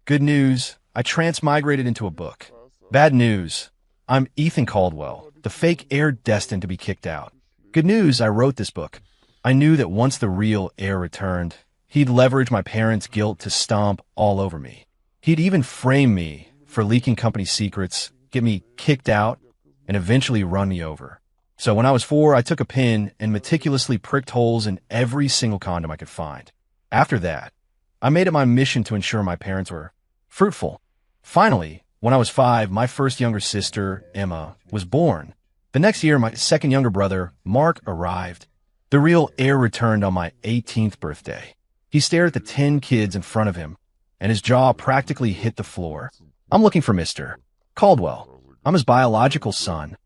Good news, I transmigrated into a book. Bad news, I'm Ethan Caldwell, the fake heir destined to be kicked out. Good news, I wrote this book. I knew that once the real heir returned, he'd leverage my parents' guilt to stomp all over me. He'd even frame me for leaking company secrets, get me kicked out, and eventually run me over. So when I was 4, I took a pin and meticulously pricked holes in every single condom I could find. After that, I made it my mission to ensure my parents were fruitful. Finally, when I was 5, my first younger sister, Emma, was born. The next year, my second younger brother, Mark, arrived. The real heir returned on my 18th birthday. He stared at the 10 kids in front of him, and his jaw practically hit the floor. I'm looking for Mr. Caldwell. I'm his biological son.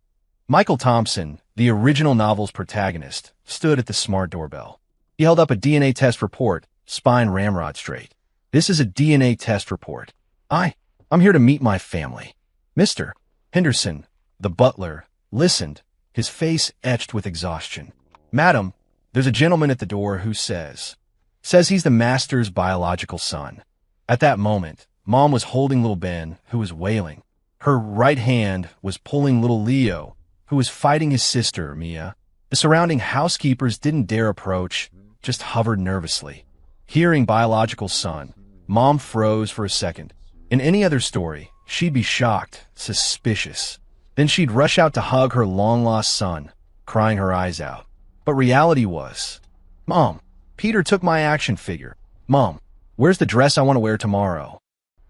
Michael Thompson, the original novel's protagonist, stood at the smart doorbell. He held up a DNA test report, spine ramrod straight. This is a DNA test report. I'm here to meet my family. Mr. Henderson, the butler, listened, his face etched with exhaustion. Madam, there's a gentleman at the door who says he's the master's biological son. At that moment, Mom was holding little Ben, who was wailing. Her right hand was pulling little Leo, who was fighting his sister, Mia. The surrounding housekeepers didn't dare approach, just hovered nervously. Hearing biological son, Mom froze for a second. In any other story, she'd be shocked, suspicious. Then she'd rush out to hug her long-lost son, crying her eyes out. But reality was, Mom, Peter took my action figure. Mom, where's the dress I want to wear tomorrow?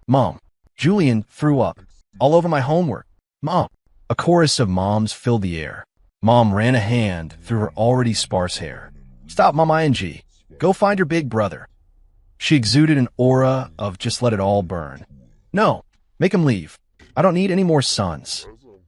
Mom, Julian threw up all over my homework. Mom. A chorus of moms filled the air. Mom ran a hand through her already sparse hair. Stop, Mom ING. Go find your big brother. She exuded an aura of just let it all burn. No, make him leave. I don't need any more sons.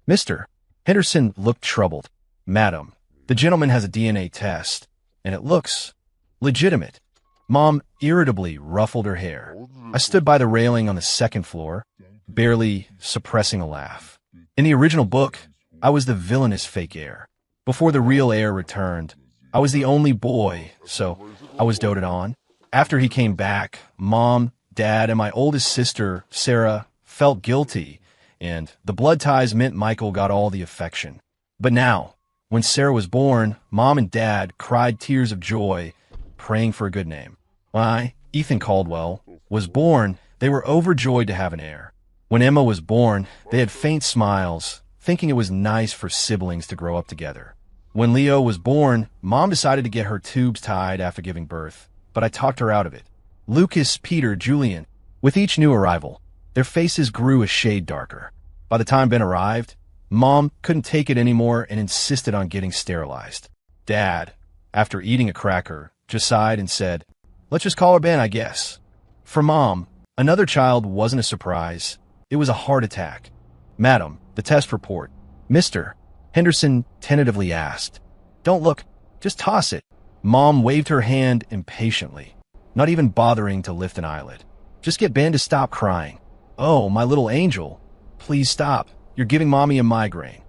Mr. Henderson looked troubled. Madam, the gentleman has a DNA test, and it looks legitimate. Mom irritably ruffled her hair. I stood by the railing on the second floor, barely suppressing a laugh. In the original book, I was the villainous fake heir. Before the real heir returned, I was the only boy, so I was doted on. After he came back, Mom, Dad, and my oldest sister, Sarah, felt guilty, and the blood ties meant Michael got all the affection. But now, when Sarah was born, Mom and Dad cried tears of joy, praying for a good name. When I, Ethan Caldwell, was born, they were overjoyed to have an heir. When Emma was born, they had faint smiles, thinking it was nice for siblings to grow up together. When Leo was born, Mom decided to get her tubes tied after giving birth, but I talked her out of it. Lucas, Peter, Julian. With each new arrival, their faces grew a shade darker. By the time Ben arrived, Mom couldn't take it anymore and insisted on getting sterilized. Dad, after eating a cracker, just sighed and said, let's just call her Ben, I guess. For Mom, another child wasn't a surprise. It was a heart attack. Madam, the test report. Mr. Henderson tentatively asked. Don't look, just toss it. Mom waved her hand impatiently, not even bothering to lift an eyelid. Just get Ben to stop crying. Oh, my little angel. Please stop. You're giving Mommy a migraine.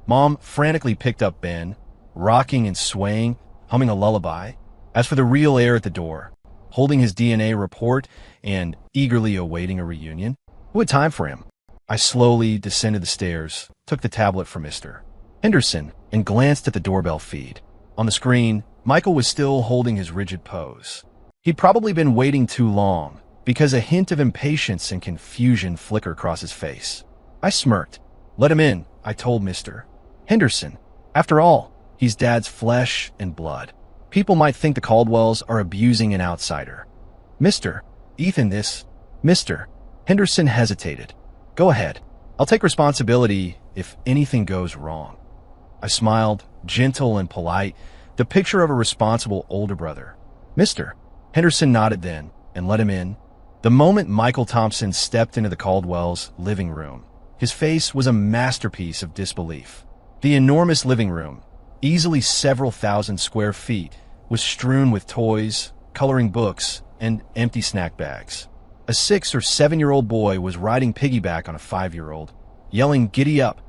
Mom frantically picked up Ben, rocking and swaying, humming a lullaby. As for the real heir at the door, holding his DNA report and eagerly awaiting a reunion, who had time for him? I slowly descended the stairs, took the tablet from Mr. Henderson, and glanced at the doorbell feed. On the screen, Michael was still holding his rigid pose. He'd probably been waiting too long, because a hint of impatience and confusion flickered across his face. I smirked. Let him in, I told Mr. Henderson. After all, he's Dad's flesh and blood. People might think the Caldwells are abusing an outsider. Mr. Ethan, this. Mr. Henderson hesitated. Go ahead. I'll take responsibility if anything goes wrong. I smiled, gentle and polite, the picture of a responsible older brother. Mr. Henderson nodded then and let him in. The moment Michael Thompson stepped into the Caldwells' living room, his face was a masterpiece of disbelief. The enormous living room, easily several thousand square feet, was strewn with toys, coloring books, and empty snack bags. A 6 or 7-year-old boy was riding piggyback on a 5-year-old, yelling, "Giddy up!"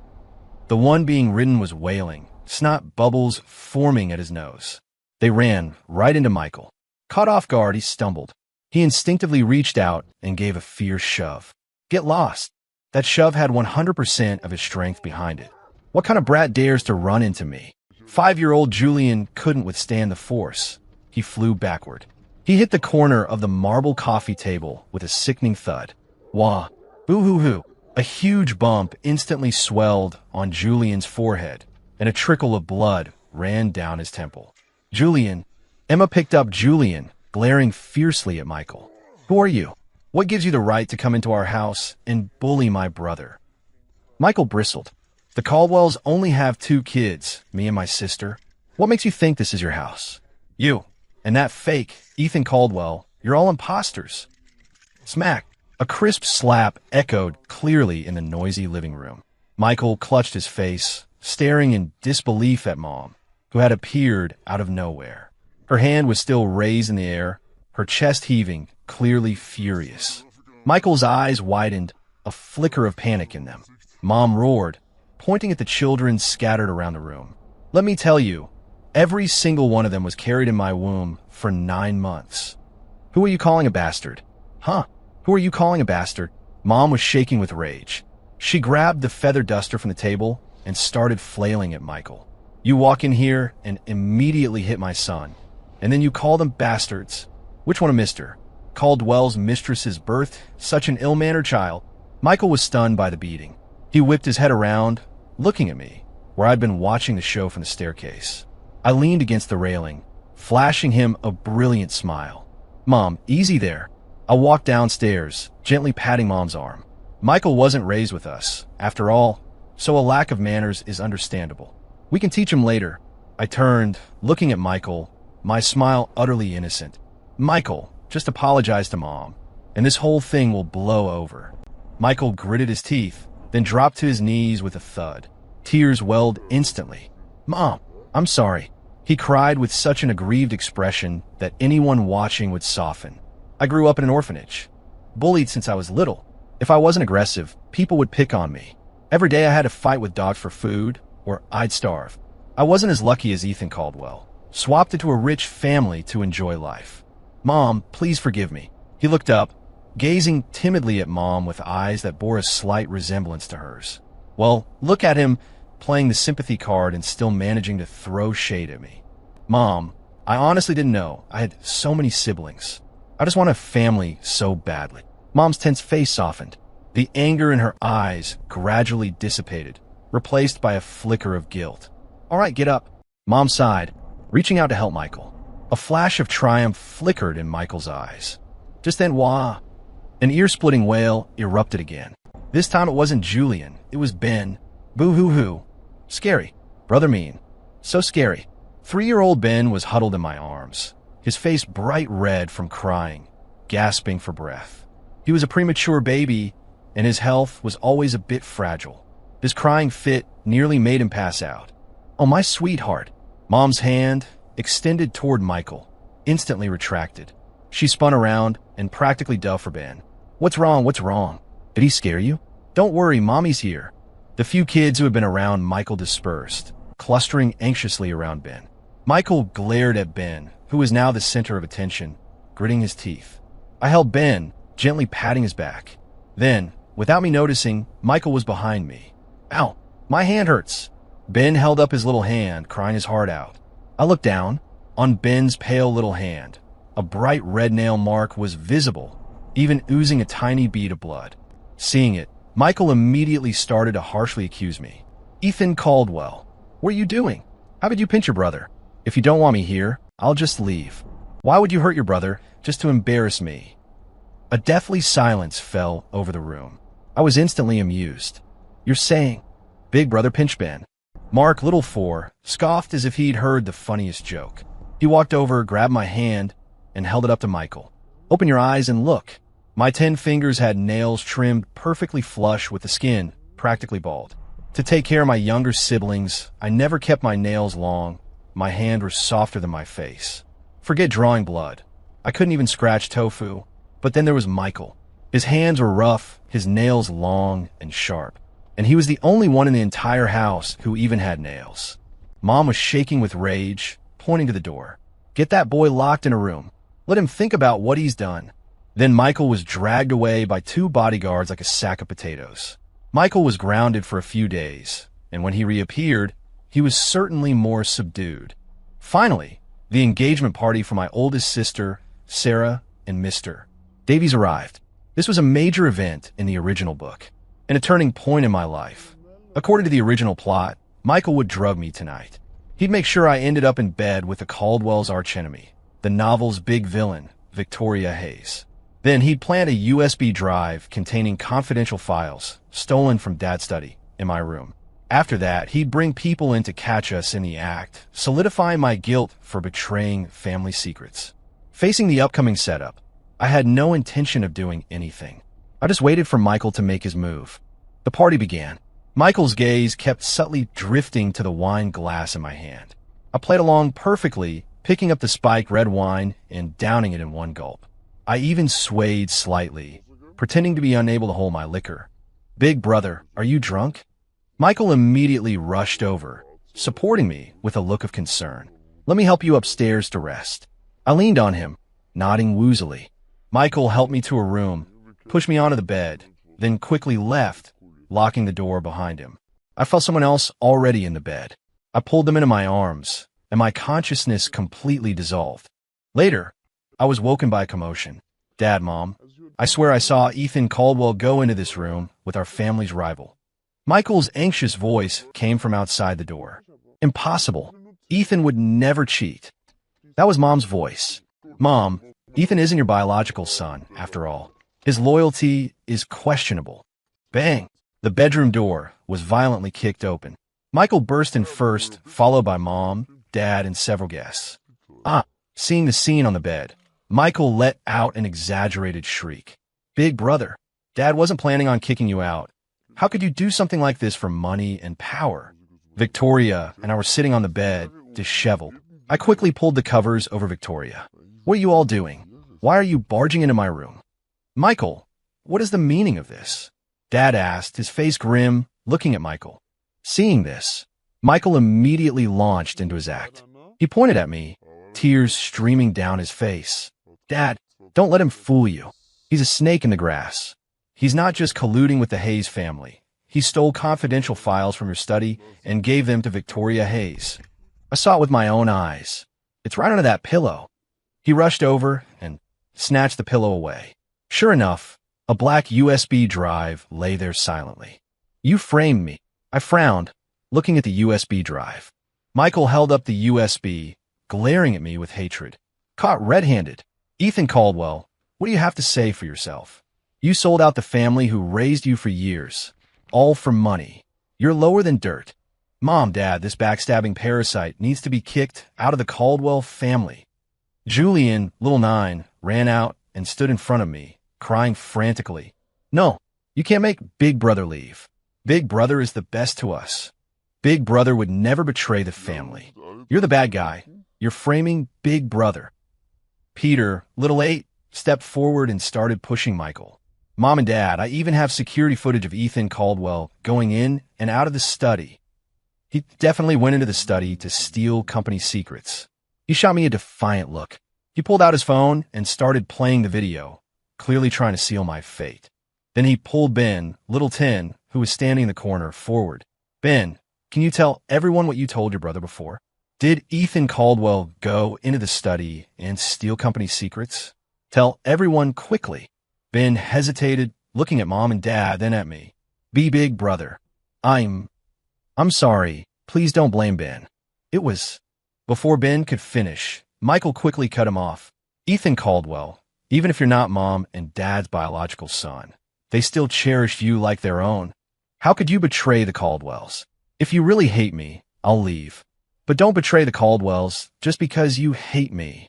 The one being ridden was wailing, snot bubbles forming at his nose. They ran right into Michael. Caught off guard, he stumbled. He instinctively reached out and gave a fierce shove. Get lost. That shove had 100% of his strength behind it. What kind of brat dares to run into me? 5-year-old Julian couldn't withstand the force. He flew backward. He hit the corner of the marble coffee table with a sickening thud. Wah! Boo-hoo-hoo! A huge bump instantly swelled on Julian's forehead, and a trickle of blood ran down his temple. Julian. Emma picked up Julian, glaring fiercely at Michael. Who are you? What gives you the right to come into our house and bully my brother? Michael bristled. The Caldwells only have 2 kids, me and my sister. What makes you think this is your house? You. And that fake, Ethan Caldwell, you're all imposters. Smack. A crisp slap echoed clearly in the noisy living room. Michael clutched his face, staring in disbelief at Mom, who had appeared out of nowhere. Her hand was still raised in the air, her chest heaving, clearly furious. Michael's eyes widened, a flicker of panic in them. Mom roared, pointing at the children scattered around the room. Let me tell you, every single one of them was carried in my womb for 9 months. Who are you calling a bastard? Huh? Who are you calling a bastard? Mom was shaking with rage. She grabbed the feather duster from the table and started flailing at Michael. You walk in here and immediately hit my son. And then you call them bastards. Which one of Mr. Caldwell's mistress's birth? Such an ill-mannered child. Michael was stunned by the beating. He whipped his head around, looking at me, where I'd been watching the show from the staircase. I leaned against the railing, flashing him a brilliant smile. Mom, easy there. I walked downstairs, gently patting Mom's arm. Michael wasn't raised with us, after all, so a lack of manners is understandable. We can teach him later. I turned, looking at Michael, my smile utterly innocent. Michael, just apologize to Mom, and this whole thing will blow over. Michael gritted his teeth, then dropped to his knees with a thud. Tears welled instantly. Mom, I'm sorry. He cried with such an aggrieved expression that anyone watching would soften. I grew up in an orphanage, bullied since I was little. If I wasn't aggressive, people would pick on me. Every day I had to fight with dogs for food, or I'd starve. I wasn't as lucky as Ethan Caldwell, swapped into a rich family to enjoy life. Mom, please forgive me. He looked up, gazing timidly at Mom with eyes that bore a slight resemblance to hers. Well, look at him playing the sympathy card and still managing to throw shade at me. Mom, I honestly didn't know I had so many siblings. I just want a family so badly. Mom's tense face softened. The anger in her eyes gradually dissipated, replaced by a flicker of guilt. All right, get up. Mom sighed, reaching out to help Michael. A flash of triumph flickered in Michael's eyes. Just then, wah! An ear-splitting wail erupted again. This time it wasn't Julian, it was Ben. Boo-hoo-hoo. Scary. Brother mean. So scary. 3-year-old Ben was huddled in my arms, his face bright red from crying, gasping for breath. He was a premature baby, and his health was always a bit fragile. His crying fit nearly made him pass out. Oh, my sweetheart. Mom's hand, extended toward Michael, instantly retracted. She spun around and practically dove for Ben. What's wrong? What's wrong? Did he scare you? Don't worry, Mommy's here. The few kids who had been around Michael dispersed, clustering anxiously around Ben. Michael glared at Ben, who was now the center of attention, gritting his teeth. I held Ben, gently patting his back. Then, without me noticing, Michael was behind me. Ow, my hand hurts. Ben held up his little hand, crying his heart out. I looked down. On Ben's pale little hand, a bright red nail mark was visible, even oozing a tiny bead of blood. Seeing it, Michael immediately started to harshly accuse me. Ethan Caldwell, what are you doing? How could you pinch your brother? If you don't want me here, I'll just leave. Why would you hurt your brother just to embarrass me? A deathly silence fell over the room. I was instantly amused. You're saying, Big Brother pinched Ben. Mark, little 4, scoffed as if he'd heard the funniest joke. He walked over, grabbed my hand, and held it up to Michael. Open your eyes and look. My 10 fingers had nails trimmed perfectly flush with the skin, practically bald. To take care of my younger siblings, I never kept my nails long. My hand was softer than my face. Forget drawing blood. I couldn't even scratch tofu. But then there was Michael. His hands were rough, his nails long and sharp. And he was the only one in the entire house who even had nails. Mom was shaking with rage, pointing to the door. Get that boy locked in a room. Let him think about what he's done. Then Michael was dragged away by two bodyguards like a sack of potatoes. Michael was grounded for a few days, and when he reappeared, he was certainly more subdued. Finally, the engagement party for my oldest sister, Sarah, and Mr. Davies arrived. This was a major event in the original book, and a turning point in my life. According to the original plot, Michael would drug me tonight. He'd make sure I ended up in bed with the Caldwell's archenemy, the novel's big villain, Victoria Hayes. Then he'd plant a USB drive containing confidential files, stolen from Dad's study, in my room. After that, he'd bring people in to catch us in the act, solidifying my guilt for betraying family secrets. Facing the upcoming setup, I had no intention of doing anything. I just waited for Michael to make his move. The party began. Michael's gaze kept subtly drifting to the wine glass in my hand. I played along perfectly, picking up the spiked red wine and downing it in one gulp. I even swayed slightly, pretending to be unable to hold my liquor. "Big brother, are you drunk?" Michael immediately rushed over, supporting me with a look of concern. "Let me help you upstairs to rest." I leaned on him, nodding woozily. Michael helped me to a room, pushed me onto the bed, then quickly left, locking the door behind him. I felt someone else already in the bed. I pulled them into my arms, and my consciousness completely dissolved. Later, I was woken by a commotion. "Dad, Mom, I swear I saw Ethan Caldwell go into this room with our family's rival." Michael's anxious voice came from outside the door. "Impossible. Ethan would never cheat." That was Mom's voice. "Mom, Ethan isn't your biological son, after all. His loyalty is questionable." Bang! The bedroom door was violently kicked open. Michael burst in first, followed by Mom, Dad, and several guests. Seeing the scene on the bed, Michael let out an exaggerated shriek. "Big brother, Dad wasn't planning on kicking you out. How could you do something like this for money and power?" Victoria and I were sitting on the bed, disheveled. I quickly pulled the covers over Victoria. "What are you all doing? Why are you barging into my room?" "Michael, what is the meaning of this?" Dad asked, his face grim, looking at Michael. Seeing this, Michael immediately launched into his act. He pointed at me, tears streaming down his face. "Dad, don't let him fool you. He's a snake in the grass. He's not just colluding with the Hayes family. He stole confidential files from your study and gave them to Victoria Hayes. I saw it with my own eyes. It's right under that pillow." He rushed over and snatched the pillow away. Sure enough, a black USB drive lay there silently. "You framed me." I frowned, looking at the USB drive. Michael held up the USB, glaring at me with hatred. "Caught red-handed. Ethan Caldwell, what do you have to say for yourself? You sold out the family who raised you for years, all for money. You're lower than dirt. Mom, Dad, this backstabbing parasite needs to be kicked out of the Caldwell family." Julian, little 9, ran out and stood in front of me, crying frantically. "No, you can't make Big Brother leave. Big Brother is the best to us. Big Brother would never betray the family. You're the bad guy. You're framing Big Brother." Peter, little 8, stepped forward and started pushing Michael. "Mom and Dad, I even have security footage of Ethan Caldwell going in and out of the study. He definitely went into the study to steal company secrets." He shot me a defiant look. He pulled out his phone and started playing the video, clearly trying to seal my fate. Then he pulled Ben, little 10, who was standing in the corner, forward. "Ben, can you tell everyone what you told your brother before? Did Ethan Caldwell go into the study and steal company secrets? Tell everyone quickly." Ben hesitated, looking at Mom and Dad, then at me. "Be Big Brother. I'm sorry. Please don't blame Ben. It was..." Before Ben could finish, Michael quickly cut him off. "Ethan Caldwell, even if you're not Mom and Dad's biological son, they still cherish you like their own. How could you betray the Caldwells? If you really hate me, I'll leave. But don't betray the Caldwells just because you hate me."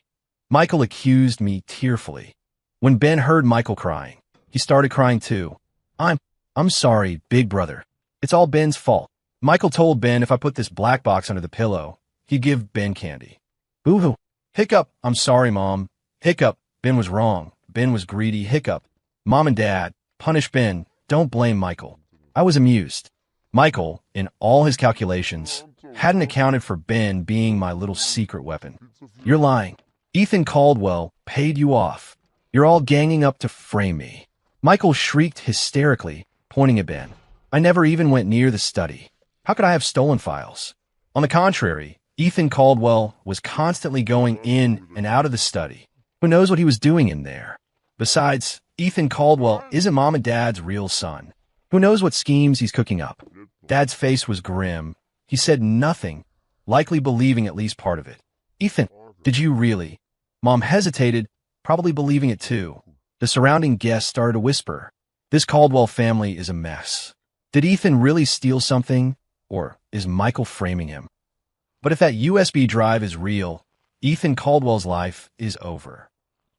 Michael accused me tearfully. When Ben heard Michael crying, he started crying too. I'm sorry, Big Brother. It's all Ben's fault." Michael told Ben if I put this black box under the pillow, he'd give Ben candy. Boo-hoo. Hiccup. "I'm sorry, Mom." Hiccup. "Ben was wrong. Ben was greedy." Hiccup. "Mom and Dad, punish Ben. Don't blame Michael." I was amused. Michael, in all his calculations, hadn't accounted for Ben being my little secret weapon. "You're lying. Ethan Caldwell paid you off. You're all ganging up to frame me. Michael shrieked hysterically, pointing at Ben. I never even went near the study. How could I have stolen files? On the contrary, Ethan Caldwell was constantly going in and out of the study. Who knows what he was doing in there? Besides, Ethan Caldwell isn't Mom and Dad's real son. Who knows what schemes he's cooking up? Dad's face was grim. He said nothing, likely believing at least part of it. Ethan, did you really? Mom hesitated, probably believing it too. The surrounding guests started to whisper. This Caldwell family is a mess. Did Ethan really steal something, or is Michael framing him? But if that USB drive is real, Ethan Caldwell's life is over.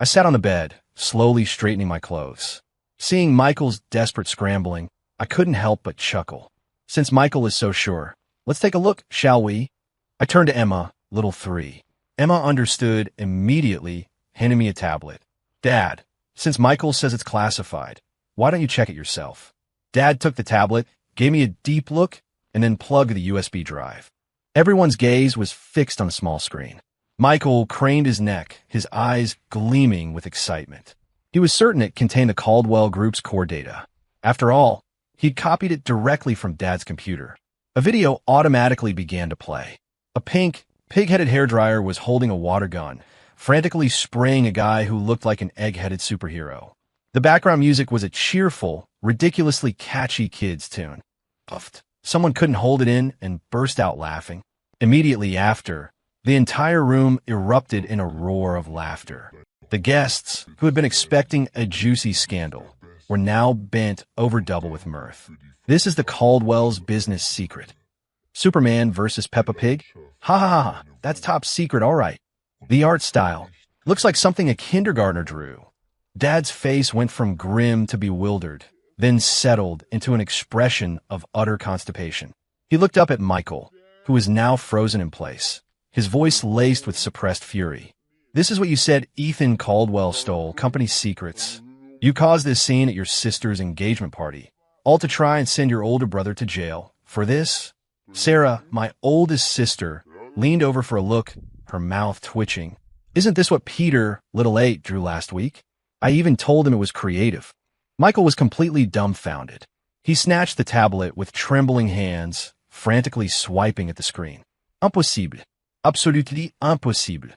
I sat on the bed, slowly straightening my clothes. Seeing Michael's desperate scrambling, I couldn't help but chuckle. Since Michael is so sure, let's take a look, shall we? I turned to Emma, little 3. Emma understood immediately, handing me a tablet. Dad, since Michael says it's classified, why don't you check it yourself? Dad took the tablet, gave me a deep look, and then plugged the USB drive. Everyone's gaze was fixed on the small screen. Michael craned his neck, his eyes gleaming with excitement. He was certain it contained the Caldwell Group's core data. After all, he'd copied it directly from Dad's computer. A video automatically began to play. A pink, pig-headed hairdryer was holding a water gun, frantically spraying a guy who looked like an egg-headed superhero. The background music was a cheerful, ridiculously catchy kids' tune. Puffed. Someone couldn't hold it in and burst out laughing. Immediately after, the entire room erupted in a roar of laughter. The guests, who had been expecting a juicy scandal, were now bent over double with mirth. This is the Caldwell's business secret. Superman versus Peppa Pig? Ha ha ha, that's top secret, all right. The art style. Looks like something a kindergartner drew. Dad's face went from grim to bewildered, then settled into an expression of utter constipation. He looked up at Michael, who was now frozen in place, his voice laced with suppressed fury. This is what you said Ethan Caldwell stole, company secrets. You caused this scene at your sister's engagement party, all to try and send your older brother to jail. For this? Sarah, my oldest sister, leaned over for a look, her mouth twitching. Isn't this what Peter, little 8, drew last week? I even told him it was creative. Michael was completely dumbfounded. He snatched the tablet with trembling hands, frantically swiping at the screen. Impossible. Absolutely impossible.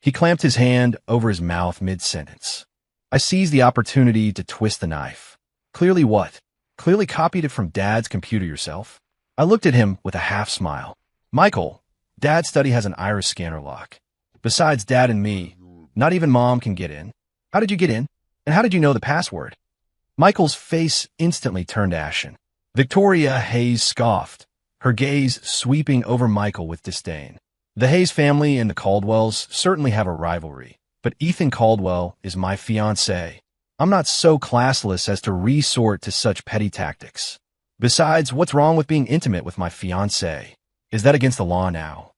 He clamped his hand over his mouth mid-sentence. I seized the opportunity to twist the knife. Clearly what? Clearly copied it from Dad's computer yourself? I looked at him with a half-smile. Michael, Dad's study has an iris scanner lock. Besides Dad and me, not even Mom can get in. How did you get in? And how did you know the password? Michael's face instantly turned ashen. Victoria Hayes scoffed, her gaze sweeping over Michael with disdain. The Hayes family and the Caldwells certainly have a rivalry, but Ethan Caldwell is my fiancé. I'm not so classless as to resort to such petty tactics. Besides, what's wrong with being intimate with my fiancé? Is that against the law now?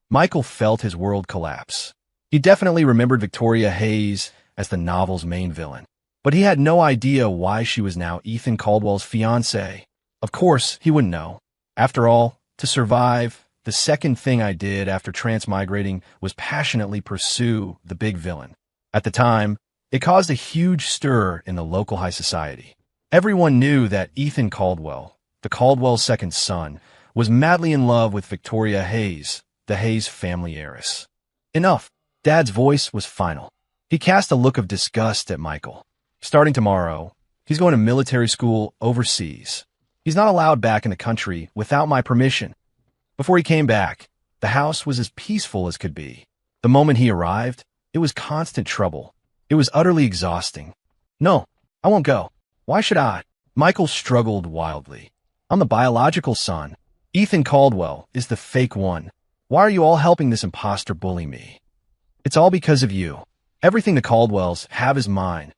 Michael felt his world collapse. He definitely remembered Victoria Hayes as the novel's main villain, but he had no idea why she was now Ethan Caldwell's fiancée. Of course, he wouldn't know. After all, to survive, the second thing I did after transmigrating was passionately pursue the big villain. At the time, it caused a huge stir in the local high society. Everyone knew that Ethan Caldwell, the Caldwell's second son, was madly in love with Victoria Hayes, the Hayes family heiress. Enough. Dad's voice was final. He cast a look of disgust at Michael. Starting tomorrow, he's going to military school overseas. He's not allowed back in the country without my permission. Before he came back, the house was as peaceful as could be. The moment he arrived, it was constant trouble. It was utterly exhausting. No, I won't go. Why should I? Michael struggled wildly. I'm the biological son. Ethan Caldwell is the fake one. Why are you all helping this imposter bully me? It's all because of you. Everything the Caldwells have is mine.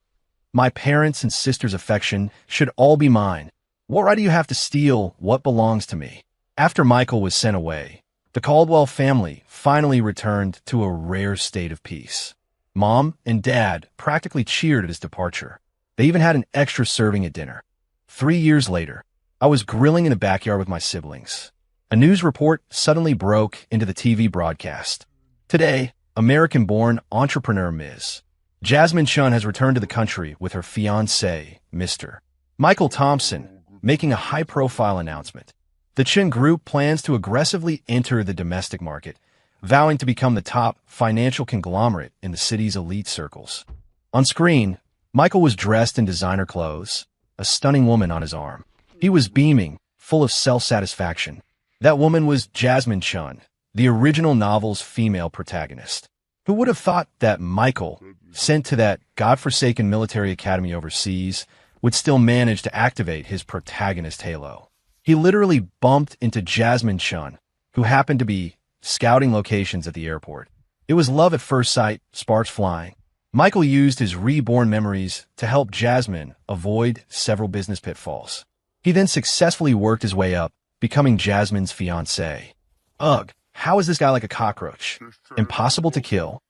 My parents' and sister's affection should all be mine. What right do you have to steal what belongs to me? After Michael was sent away, the Caldwell family finally returned to a rare state of peace. Mom and Dad practically cheered at his departure. They even had an extra serving at dinner. 3 years later, I was grilling in the backyard with my siblings. A news report suddenly broke into the TV broadcast. Today, American-born entrepreneur Ms. Jasmine Chun has returned to the country with her fiancé, Mr. Michael Thompson, making a high-profile announcement. The Chun Group plans to aggressively enter the domestic market, vowing to become the top financial conglomerate in the city's elite circles. On screen, Michael was dressed in designer clothes, a stunning woman on his arm. He was beaming, full of self-satisfaction. That woman was Jasmine Chun, the original novel's female protagonist. Who would have thought that Michael, sent to that godforsaken military academy overseas, would still manage to activate his protagonist halo? He literally bumped into Jasmine Chun, who happened to be scouting locations at the airport. It was love at first sight, sparks flying. Michael used his reborn memories to help Jasmine avoid several business pitfalls. He then successfully worked his way up, becoming Jasmine's fiancé. Ugh, how is this guy like a cockroach? Impossible to kill.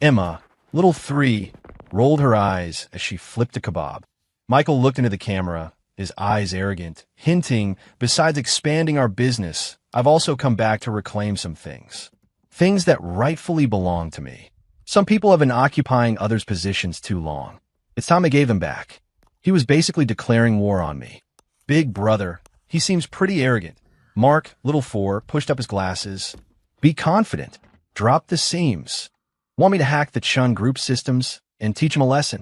Emma, little 3, rolled her eyes as she flipped a kebab. Michael looked into the camera, his eyes arrogant, hinting, besides expanding our business, I've also come back to reclaim some things. Things that rightfully belong to me. Some people have been occupying others' positions too long. It's time I gave them back. He was basically declaring war on me. Big brother, he seems pretty arrogant. Mark, little 4, pushed up his glasses. Be confident. Drop the seams. Want me to hack the Chun Group systems and teach him a lesson?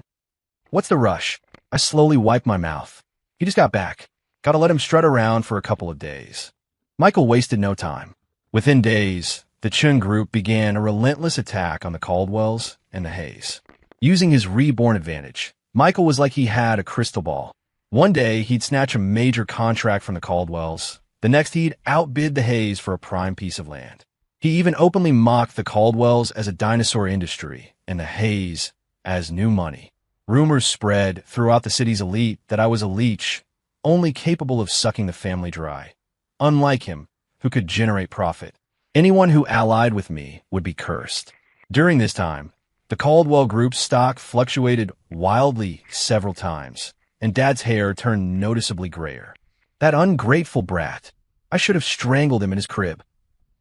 What's the rush? I slowly wiped my mouth. He just got back. Gotta let him strut around for a couple of days. Michael wasted no time. Within days, the Chun Group began a relentless attack on the Caldwells and the Heirs. Using his reborn advantage, Michael was like he had a crystal ball. One day, he'd snatch a major contract from the Caldwells. The next, he'd outbid the Heirs for a prime piece of land. He even openly mocked the Caldwells as a dinosaur industry and the Heirs as new money. Rumors spread throughout the city's elite that I was a leech, only capable of sucking the family dry. Unlike him, who could generate profit. Anyone who allied with me would be cursed. During this time, the Caldwell Group's stock fluctuated wildly several times, and Dad's hair turned noticeably grayer. That ungrateful brat. I should have strangled him in his crib.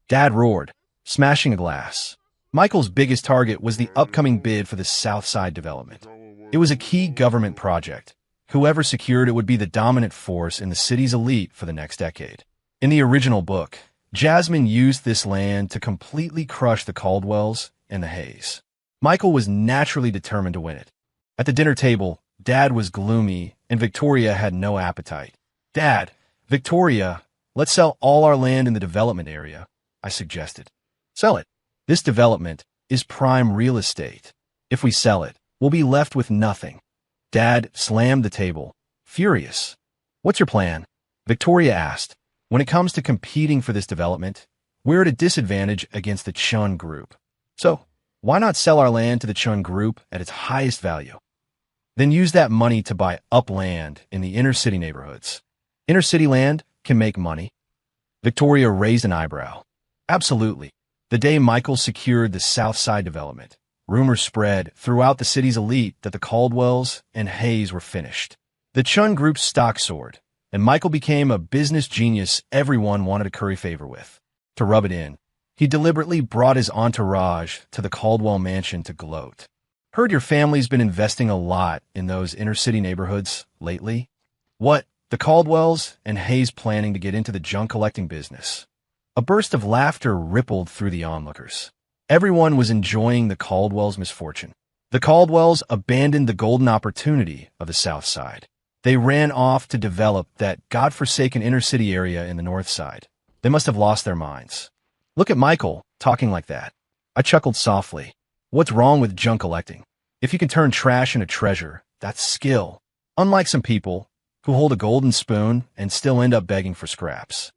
Dad roared, smashing a glass. Michael's biggest target was the upcoming bid for the South Side development. It was a key government project. Whoever secured it would be the dominant force in the city's elite for the next decade. In the original book, Jasmine used this land to completely crush the Caldwells and the Heirs. Michael was naturally determined to win it. At the dinner table, Dad was gloomy and Victoria had no appetite. Dad, Victoria, let's sell all our land in the development area, I suggested. Sell it. This development is prime real estate. If we sell it, we'll be left with nothing. Dad slammed the table, furious. What's your plan? Victoria asked. When it comes to competing for this development, we're at a disadvantage against the Chun Group. So, why not sell our land to the Chun Group at its highest value? Then use that money to buy up land in the inner city neighborhoods. Inner city land can make money. Victoria raised an eyebrow. Absolutely. The day Michael secured the South Side development, rumors spread throughout the city's elite that the Caldwells and Heirs were finished. The Chun Group's stock soared, and Michael became a business genius everyone wanted to curry favor with. To rub it in, he deliberately brought his entourage to the Caldwell mansion to gloat. Heard your family's been investing a lot in those inner city neighborhoods lately? What? The Caldwells and Heirs planning to get into the junk collecting business. A burst of laughter rippled through the onlookers. Everyone was enjoying the Caldwells' misfortune. The Caldwells abandoned the golden opportunity of the South Side. They ran off to develop that godforsaken inner city area in the North Side. They must have lost their minds. Look at Michael, talking like that. I chuckled softly. What's wrong with junk collecting? If you can turn trash into treasure, that's skill. Unlike some people who hold a golden spoon and still end up begging for scraps.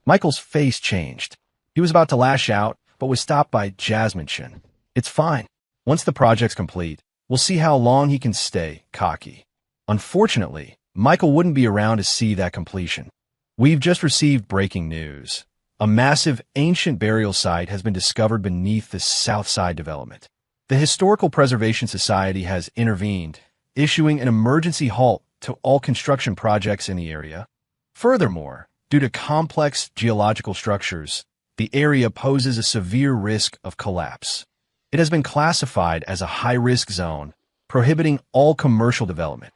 Michael's face changed. He was about to lash out, but was stopped by Jasmine Chun. It's fine. Once the project's complete, we'll see how long he can stay cocky. Unfortunately, Michael wouldn't be around to see that completion. We've just received breaking news. A massive ancient burial site has been discovered beneath the South Side development. The Historical Preservation Society has intervened, issuing an emergency halt to all construction projects in the area. Furthermore, due to complex geological structures, the area poses a severe risk of collapse. It has been classified as a high-risk zone, prohibiting all commercial development.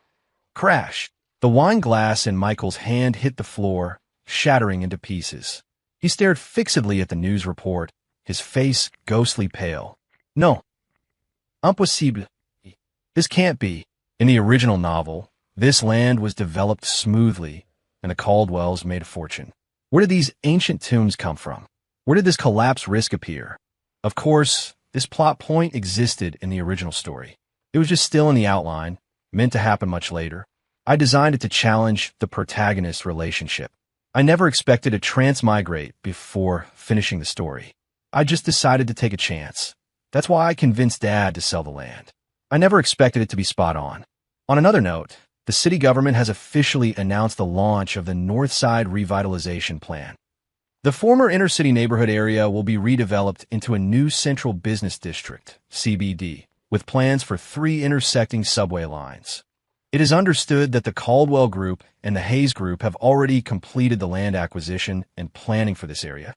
Crash! The wine glass in Michael's hand hit the floor, shattering into pieces. He stared fixedly at the news report, his face ghostly pale. No. Impossible. This can't be. In the original novel, this land was developed smoothly, and the Caldwells made a fortune. Where did these ancient tombs come from? Where did this collapse risk appear? Of course, this plot point existed in the original story. It was just still in the outline, meant to happen much later. I designed it to challenge the protagonist relationship. I never expected to transmigrate before finishing the story. I just decided to take a chance. That's why I convinced Dad to sell the land. I never expected it to be spot on. On another note, the city government has officially announced the launch of the Northside Revitalization Plan. The former inner-city neighborhood area will be redeveloped into a new central business district, CBD, with plans for 3 intersecting subway lines. It is understood that the Caldwell Group and the Hayes Group have already completed the land acquisition and planning for this area.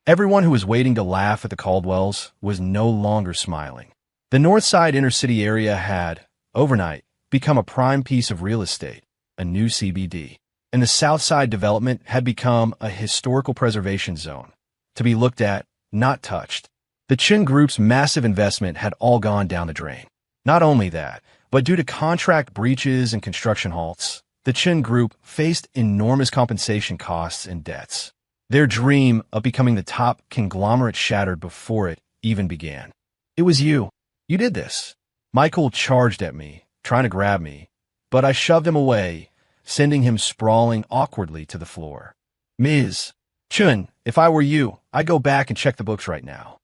Everyone who was waiting to laugh at the Caldwells was no longer smiling. The Northside inner-city area had, overnight, become a prime piece of real estate, a new CBD. And the Southside development had become a historical preservation zone, to be looked at, not touched. The Chin Group's massive investment had all gone down the drain. Not only that, but due to contract breaches and construction halts, the Chin Group faced enormous compensation costs and debts. Their dream of becoming the top conglomerate shattered before it even began. It was you. You did this. Michael charged at me, trying to grab me, but I shoved him away, sending him sprawling awkwardly to the floor. Ms. Chun, if I were you, I'd go back and check the books right now.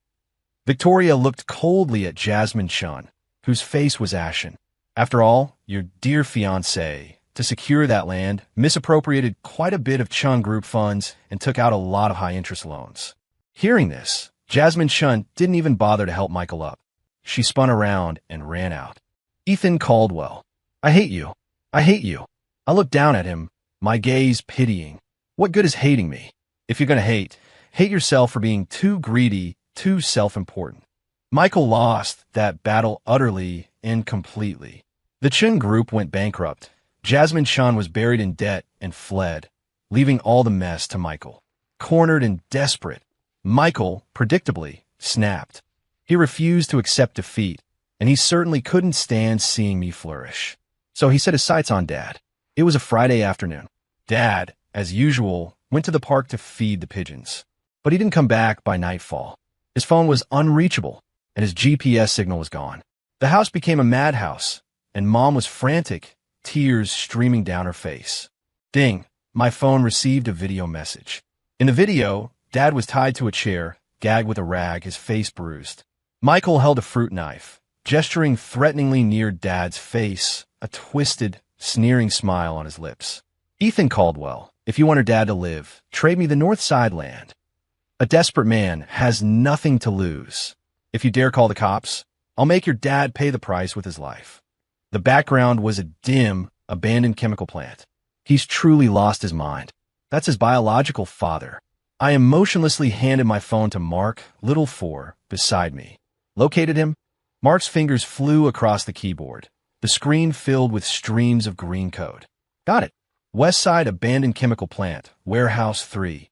Victoria looked coldly at Jasmine Chun, whose face was ashen. After all, your dear fiancé, to secure that land, misappropriated quite a bit of Chun Group funds and took out a lot of high-interest loans. Hearing this, Jasmine Chun didn't even bother to help Michael up. She spun around and ran out. Ethan Caldwell. I hate you. I hate you. I looked down at him, my gaze pitying. What good is hating me? If you're going to hate yourself for being too greedy, too self-important. Michael lost that battle utterly and completely. The Chin Group went bankrupt. Jasmine Chun was buried in debt and fled, leaving all the mess to Michael. Cornered and desperate, Michael, predictably, snapped. He refused to accept defeat, and he certainly couldn't stand seeing me flourish. So he set his sights on Dad. It was a Friday afternoon. Dad, as usual, went to the park to feed the pigeons. But he didn't come back by nightfall. His phone was unreachable, and his GPS signal was gone. The house became a madhouse, and Mom was frantic, tears streaming down her face. Ding! My phone received a video message. In the video, Dad was tied to a chair, gagged with a rag, his face bruised. Michael held a fruit knife, gesturing threateningly near Dad's face, a twisted, sneering smile on his lips. Ethan Caldwell, if you want her dad to live, trade me the North Side land. A desperate man has nothing to lose. If you dare call the cops, I'll make your dad pay the price with his life. The background was a dim, abandoned chemical plant. He's truly lost his mind. That's his biological father. I emotionlessly handed my phone to Mark, little 4, beside me. Located him? Mark's fingers flew across the keyboard. The screen filled with streams of green code. Got it. West Side Abandoned Chemical Plant, Warehouse 3.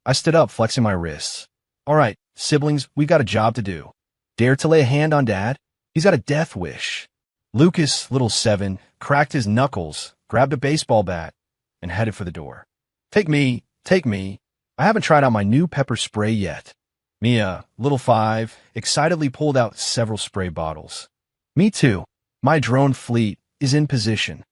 I stood up, flexing my wrists. All right, siblings, we've got a job to do. Dare to lay a hand on Dad? He's got a death wish. Lucas, little 7, cracked his knuckles, grabbed a baseball bat, and headed for the door. Take me. I haven't tried out my new pepper spray yet. Mia, little 5, excitedly pulled out several spray bottles. Me too. My drone fleet is in position.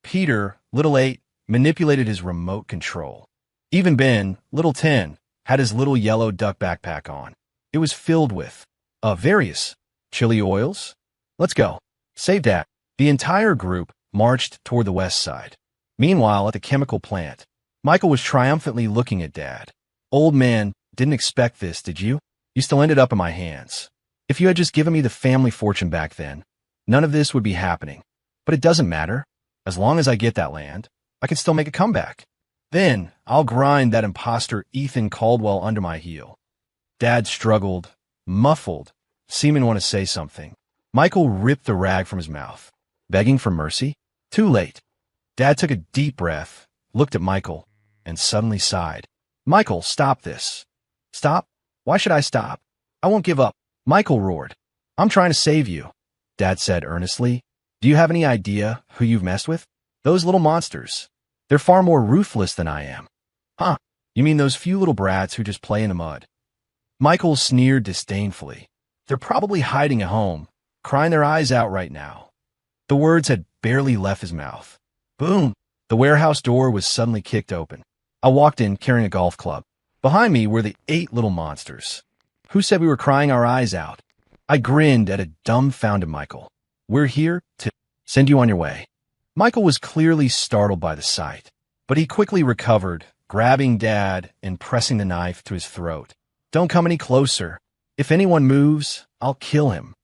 Peter, little 8, manipulated his remote control. Even Ben, little 10, had his little yellow duck backpack on. It was filled with, various chili oils. Let's go. Save Dad. The entire group marched toward the west side. Meanwhile, at the chemical plant, Michael was triumphantly looking at Dad. Old man, didn't expect this, did you? You still ended up in my hands. If you had just given me the family fortune back then, none of this would be happening. But it doesn't matter. As long as I get that land, I can still make a comeback. Then I'll grind that imposter Ethan Caldwell under my heel. Dad struggled, muffled, seeming to want to say something. Michael ripped the rag from his mouth, begging for mercy. Too late. Dad took a deep breath, looked at Michael, and suddenly sighed. Michael, stop this. Stop? Why should I stop? I won't give up. Michael roared. I'm trying to save you, Dad said earnestly. Do you have any idea who you've messed with? Those little monsters. They're far more ruthless than I am. Huh? You mean those few little brats who just play in the mud? Michael sneered disdainfully. They're probably hiding at home, crying their eyes out right now. The words had barely left his mouth. Boom! The warehouse door was suddenly kicked open. I walked in carrying a golf club. Behind me were the 8 little monsters. Who said we were crying our eyes out? I grinned at a dumbfounded Michael. We're here to send you on your way. Michael was clearly startled by the sight, but he quickly recovered, grabbing Dad and pressing the knife to his throat. Don't come any closer. If anyone moves, I'll kill him.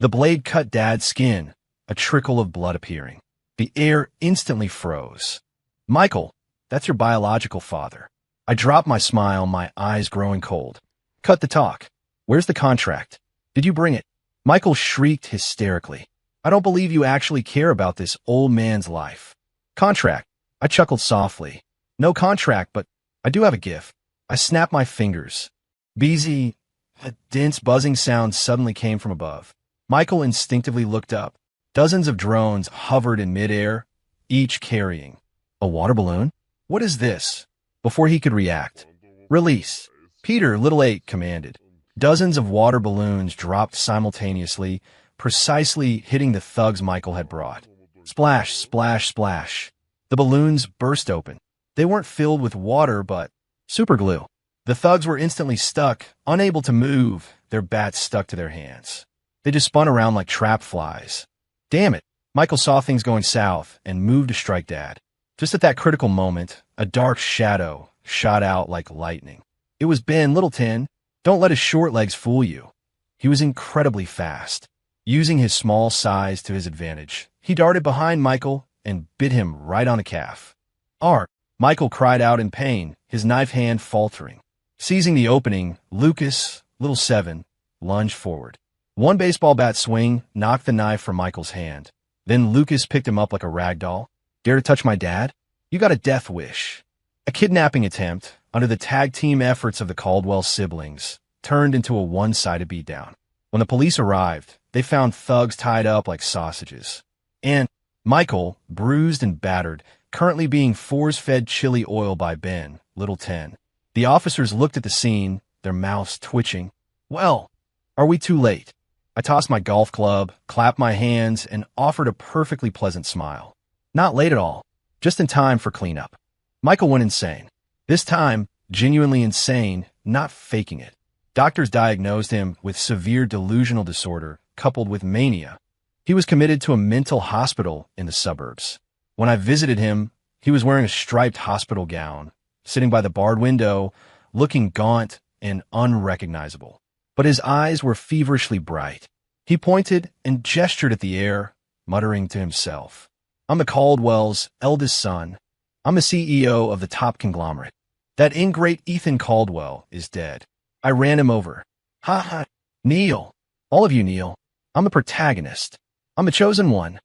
The blade cut Dad's skin, a trickle of blood appearing. The air instantly froze. Michael, that's your biological father. I dropped my smile, my eyes growing cold. Cut the talk. Where's the contract? Did you bring it? Michael shrieked hysterically. I don't believe you actually care about this old man's life. Contract. I chuckled softly. No contract, but I do have a gift. I snapped my fingers. Beezy. A dense buzzing sound suddenly came from above. Michael instinctively looked up. Dozens of drones hovered in midair, each carrying a water balloon. What is this? Before he could react. Release. Peter, Little 8 commanded. Dozens of water balloons dropped simultaneously, precisely hitting the thugs Michael had brought. Splash, splash, splash. The balloons burst open. They weren't filled with water, but superglue. The thugs were instantly stuck, unable to move, their bats stuck to their hands. They just spun around like trap flies. Damn it. Michael saw things going south and moved to strike Dad. Just at that critical moment, a dark shadow shot out like lightning. It was Ben Littleton. Don't let his short legs fool you. He was incredibly fast. Using his small size to his advantage, he darted behind Michael and bit him right on the calf. Arr! Michael cried out in pain, his knife hand faltering. Seizing the opening, Lucas, Little 7, lunged forward. One baseball bat swing knocked the knife from Michael's hand. Then Lucas picked him up like a rag doll. Dare to touch my dad? You got a death wish. A kidnapping attempt, under the tag team efforts of the Caldwell siblings, turned into a one-sided beatdown. When the police arrived, they found thugs tied up like sausages. And Michael, bruised and battered, currently being force-fed chili oil by Ben, Little 10. The officers looked at the scene, their mouths twitching. Well, are we too late? I tossed my golf club, clapped my hands, and offered a perfectly pleasant smile. Not late at all, just in time for cleanup. Michael went insane. This time, genuinely insane, not faking it. Doctors diagnosed him with severe delusional disorder coupled with mania. He was committed to a mental hospital in the suburbs. When I visited him, he was wearing a striped hospital gown, sitting by the barred window, looking gaunt and unrecognizable. But his eyes were feverishly bright. He pointed and gestured at the air, muttering to himself. I'm the Caldwell's eldest son. I'm the CEO of the top conglomerate. That ingrate Ethan Caldwell is dead. I ran him over. Ha ha. Kneel. All of you kneel. I'm the protagonist. I'm the chosen one.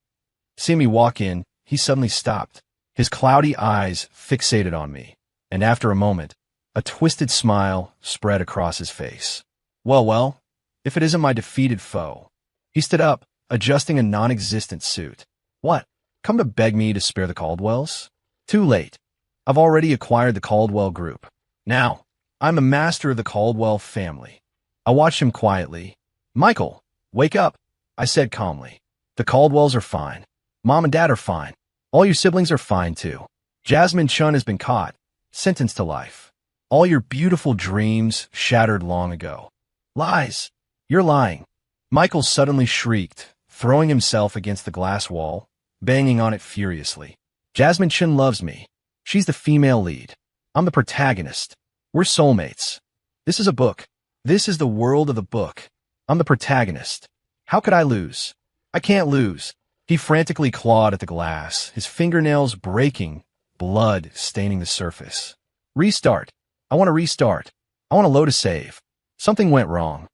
Seeing me walk in, he suddenly stopped, his cloudy eyes fixated on me, and after a moment, a twisted smile spread across his face. Well, if it isn't my defeated foe. He stood up, adjusting a non-existent suit. What? Come to beg me to spare the Caldwells? Too late. I've already acquired the Caldwell group. Now, I'm a master of the Caldwell family. I watched him quietly. Michael, wake up, I said calmly. The Caldwells are fine. Mom and Dad are fine. All your siblings are fine too. Jasmine Chun has been caught, sentenced to life. All your beautiful dreams shattered long ago. Lies. You're lying. Michael suddenly shrieked, throwing himself against the glass wall, banging on it furiously. Jasmine Chun loves me. She's the female lead. I'm the protagonist. We're soulmates. This is a book. This is the world of the book. I'm the protagonist. How could I lose? I can't lose. He frantically clawed at the glass, his fingernails breaking, blood staining the surface. Restart. I want to restart. I want to load a save. Something went wrong.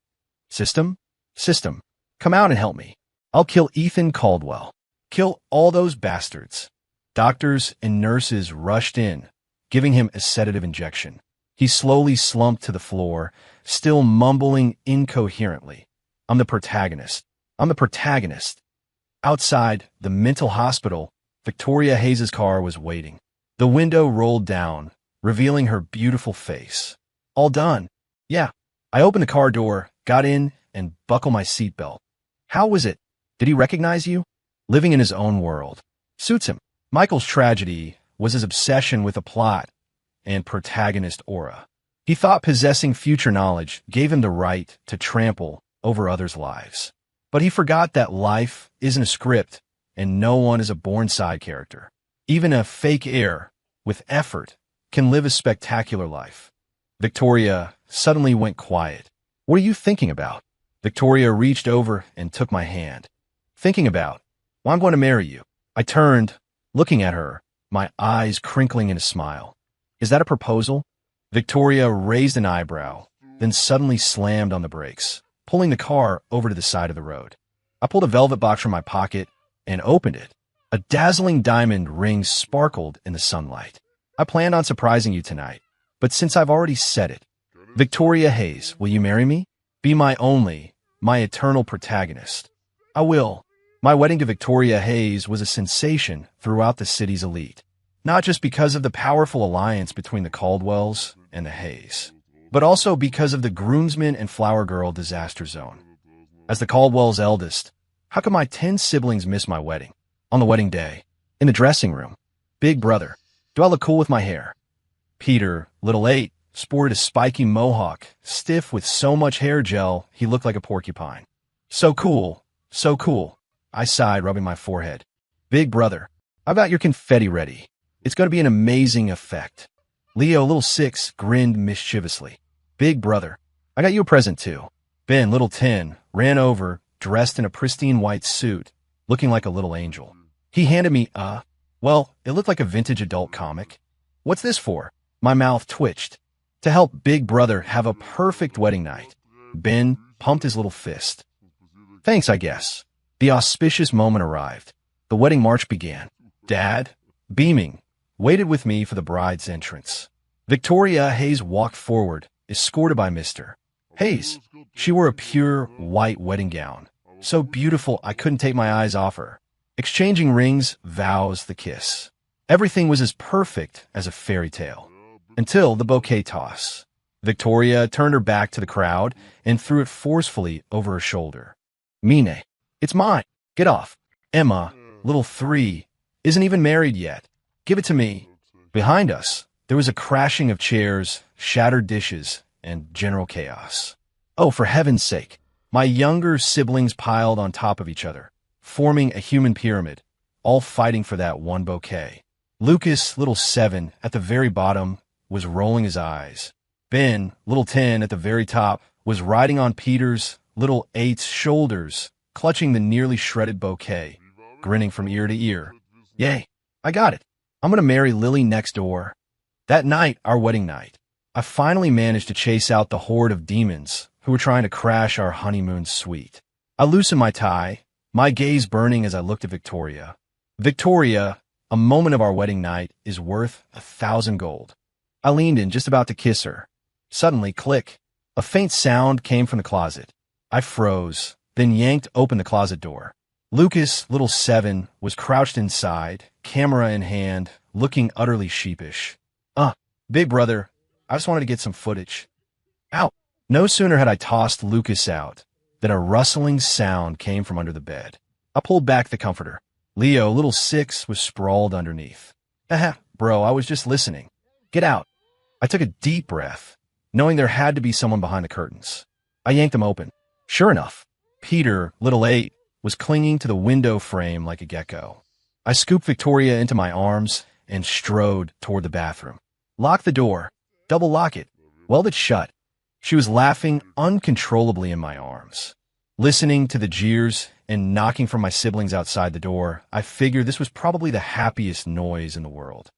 System? System, come out and help me. I'll kill Ethan Caldwell. Kill all those bastards. Doctors and nurses rushed in, giving him a sedative injection. He slowly slumped to the floor, still mumbling incoherently. I'm the protagonist. I'm the protagonist. Outside the mental hospital, Victoria Hayes' car was waiting. The window rolled down, revealing her beautiful face. All done. Yeah. I opened the car door, got in, and buckled my seatbelt. How was it? Did he recognize you? Living in his own world. Suits him. Michael's tragedy was his obsession with a plot and protagonist aura. He thought possessing future knowledge gave him the right to trample over others' lives. But he forgot that life isn't a script, and no one is a born side character. Even a fake heir, with effort, can live a spectacular life. Victoria suddenly went quiet. What are you thinking about? Victoria reached over and took my hand. Thinking about? Well, I'm going to marry you. I turned, looking at her, my eyes crinkling in a smile. Is that a proposal? Victoria raised an eyebrow, then suddenly slammed on the brakes, pulling the car over to the side of the road. I pulled a velvet box from my pocket and opened it. A dazzling diamond ring sparkled in the sunlight. I planned on surprising you tonight, but since I've already said it, Victoria Hayes, will you marry me? Be my only, my eternal protagonist. I will. My wedding to Victoria Hayes was a sensation throughout the city's elite, not just because of the powerful alliance between the Caldwells and the Hayes, but also because of the groomsmen and flower girl disaster zone. As the Caldwells' eldest, how could my 10 siblings miss my wedding? On the wedding day, in the dressing room, big brother, do I look cool with my hair? Peter, little 8, sported a spiky mohawk, stiff with so much hair gel he looked like a porcupine. So cool, so cool, I sighed, rubbing my forehead. Big brother, I've got your confetti ready. It's going to be an amazing effect. Leo, little 6, grinned mischievously. Big brother, I got you a present too. Ben, little 10, ran over, dressed in a pristine white suit, looking like a little angel. He handed me well, it looked like a vintage adult comic. What's this for? My mouth twitched. To help Big Brother have a perfect wedding night. Ben pumped his little fist. Thanks, I guess. The auspicious moment arrived. The wedding march began. Dad, beaming, waited with me for the bride's entrance. Victoria Hayes walked forward, escorted by Mr. Hayes. She wore a pure white wedding gown, so beautiful I couldn't take my eyes off her. Exchanging rings, vows, the kiss. Everything was as perfect as a fairy tale. Until the bouquet toss. Victoria turned her back to the crowd and threw it forcefully over her shoulder. Mine, it's mine. Get off. Emma, little 3, isn't even married yet. Give it to me. Behind us, there was a crashing of chairs, shattered dishes, and general chaos. Oh, for heaven's sake. My younger siblings piled on top of each other, forming a human pyramid, all fighting for that one bouquet. Lucas, little 7, at the very bottom, was rolling his eyes. Ben, little 10, at the very top, was riding on Peter's, little 8's shoulders, clutching the nearly shredded bouquet, grinning from ear to ear. Yay, I got it. I'm going to marry Lily next door. That night, our wedding night, I finally managed to chase out the horde of demons who were trying to crash our honeymoon suite. I loosened my tie, my gaze burning as I looked at Victoria. Victoria, a moment of our wedding night is worth 1,000 gold. I leaned in, just about to kiss her. Suddenly, click. A faint sound came from the closet. I froze, then yanked open the closet door. Lucas, little 7, was crouched inside, camera in hand, looking utterly sheepish. Big brother, I just wanted to get some footage. Ow! No sooner had I tossed Lucas out than a rustling sound came from under the bed. I pulled back the comforter. Leo, little 6, was sprawled underneath. Bro, I was just listening. Get out. I took a deep breath, knowing there had to be someone behind the curtains. I yanked them open. Sure enough, Peter, little 8, was clinging to the window frame like a gecko. I scooped Victoria into my arms and strode toward the bathroom. Lock the door. Double lock it. Weld it shut. She was laughing uncontrollably in my arms. Listening to the jeers and knocking from my siblings outside the door, I figured this was probably the happiest noise in the world.